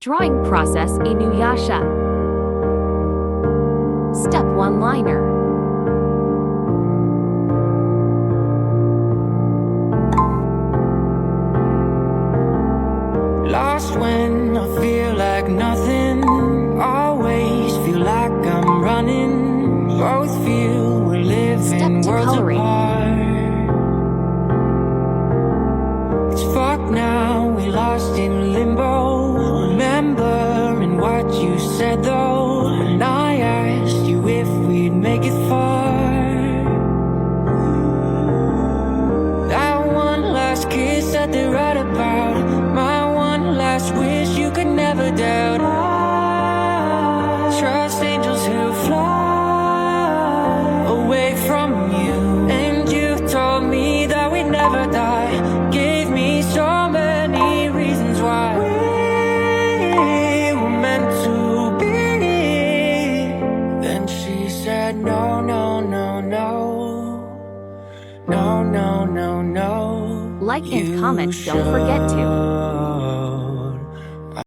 Drawing process Inuyasha. Step 1 liner. Lost when I feel like nothing. Always feel like I'm running. Both feel we're living Step 2 worlds coloring. apart. It's fucked now, we lost in limbo. Remembering what you said though, and I asked you if we'd make it far. That one last kiss that they write about, my one last wish you could never doubt. I trust angels who fly away from you, and you told me that we'd never die. Gave me so many reasons why we were meant to be. Then she said no, no, no, no. No, no, no, no. Like and comment, don't forget to.